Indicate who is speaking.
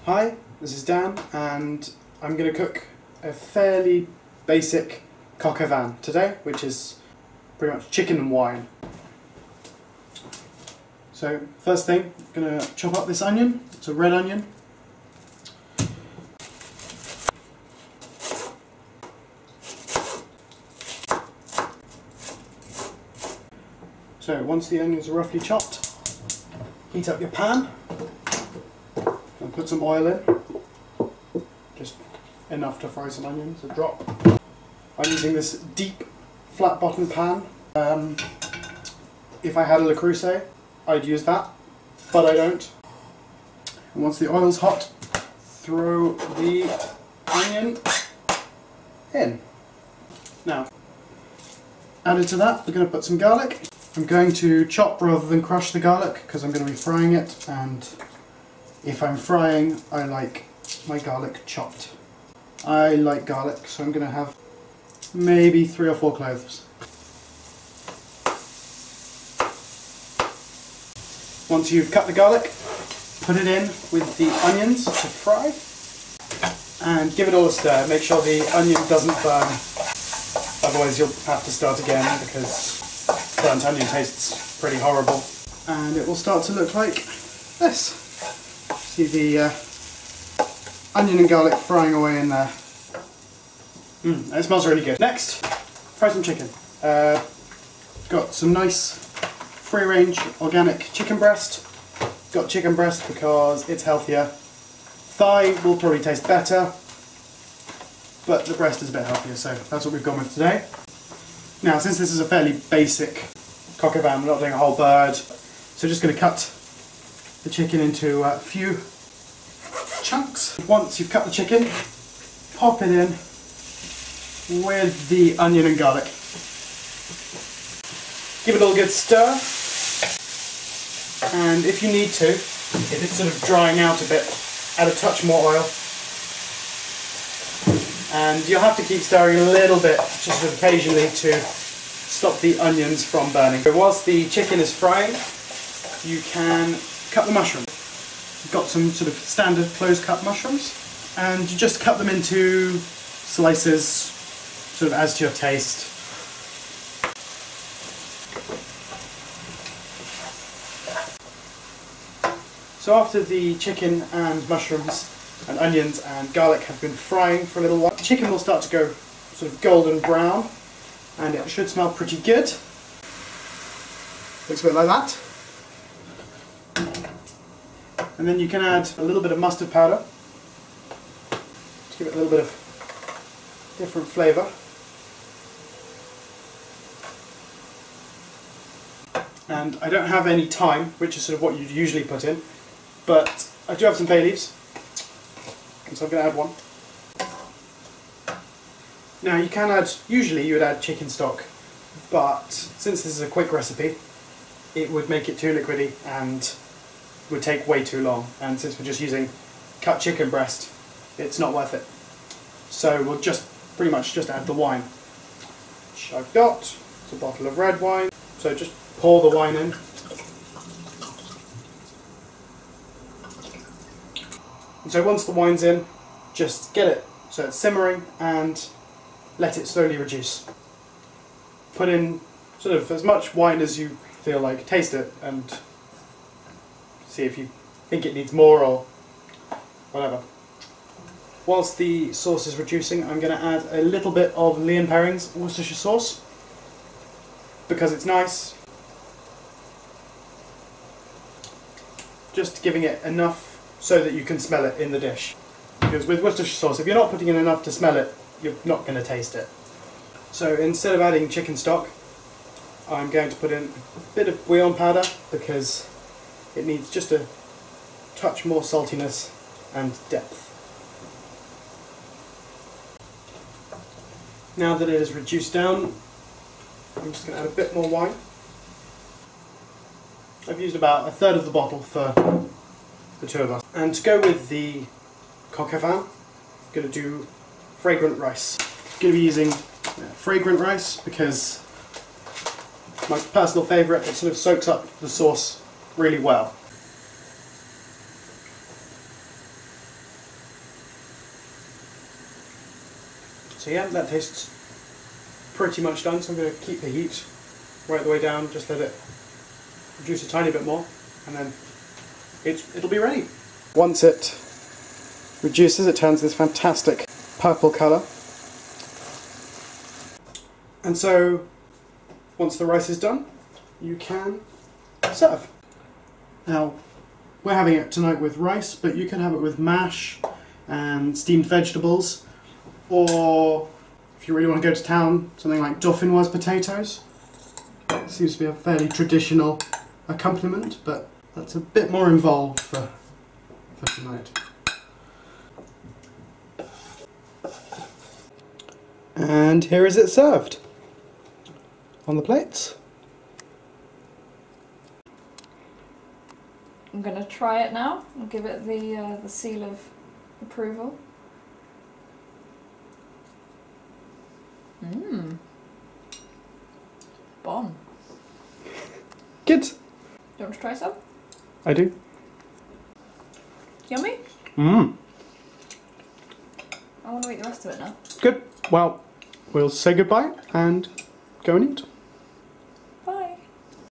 Speaker 1: Hi, this is Dan and I'm going to cook a fairly basic coq au vin today, which is pretty much chicken and wine. So first thing, I'm going to chop up this onion. It's a red onion. So once the onions are roughly chopped, heat up your pan and put some oil in, just enough to fry some onions, a drop. I'm using this deep flat bottom pan. If I had a Le Creuset, I'd use that, but I don't. And once the oil's hot, throw the onion in. Now, added to that, we're going to put some garlic. I'm going to chop rather than crush the garlic because I'm going to be frying it, and if I'm frying, I like my garlic chopped. I like garlic, so I'm going to have maybe 3 or 4 cloves. Once you've cut the garlic, put it in with the onions to fry and give it all a stir. Make sure the onion doesn't burn, otherwise you'll have to start again because burnt onion tastes pretty horrible. And it will start to look like this. See the onion and garlic frying away in there. It smells really good. Next, fry some chicken. Got some nice free-range organic chicken breast. Got chicken breast because it's healthier. Thigh will probably taste better, but the breast is a bit healthier, so that's what we've gone with today. Now, since this is a fairly basic coq au vin, we're not doing a whole bird, so just going to cut the chicken into a few chunks. Once you've cut the chicken, pop it in with the onion and garlic. Give it a little good stir, and if you need to, if it's sort of drying out a bit, add a touch more oil. And you'll have to keep stirring a little bit, just sort of occasionally, to stop the onions from burning. So whilst the chicken is frying, you can cut the mushrooms. You've got some sort of standard close cut mushrooms, and you just cut them into slices, sort of as to your taste. So after the chicken and mushrooms and onions and garlic have been frying for a little while, the chicken will start to go sort of golden brown, and it should smell pretty good. Looks a bit like that. And then you can add a little bit of mustard powder to give it a little bit of different flavour. And I don't have any thyme, which is sort of what you'd usually put in, but I do have some bay leaves, and so I'm going to add one. Now you can add, usually you would add chicken stock, but since this is a quick recipe, it would make it too liquidy and would take way too long, and since we're just using cut chicken breast, it's not worth it. So we'll just pretty much just add the wine, which I've got. It's a bottle of red wine, so just pour the wine in. And so once the wine's in, just get it so it's simmering and let it slowly reduce. Put in sort of as much wine as you feel like, taste it and see if you think it needs more or whatever. Whilst the sauce is reducing, I'm going to add a little bit of Lea & Perrins Worcestershire sauce because it's nice. Just giving it enough so that you can smell it in the dish. Because with Worcestershire sauce, if you're not putting in enough to smell it, you're not going to taste it. So instead of adding chicken stock, I'm going to put in a bit of bouillon powder because it needs just a touch more saltiness and depth. Now that it is reduced down, I'm just going to add a bit more wine. I've used about 1/3 of the bottle for the two of us. And to go with the coq au vin, I'm going to do fragrant rice. I'm going to be using fragrant rice because it's my personal favourite. It sort of soaks up the sauce really well. So yeah, that tastes pretty much done, so I'm going to keep the heat right the way down, just let it reduce a tiny bit more, and then it'll be ready. Once it reduces, it turns this fantastic purple colour. And so, once the rice is done, you can serve. Now, we're having it tonight with rice, but you can have it with mash and steamed vegetables, or if you really want to go to town, something like dauphinoise potatoes. It seems to be a fairly traditional accompaniment, but that's a bit more involved for tonight. And here is it served on the plates.
Speaker 2: I'm going to try it now and give it the seal of approval. Mmm. Bomb.
Speaker 1: Good.
Speaker 2: Do you want to try some?
Speaker 1: I do.
Speaker 2: Yummy?
Speaker 1: Mmm.
Speaker 2: I want to eat the rest of it now.
Speaker 1: Good. Well, we'll say goodbye and go and eat.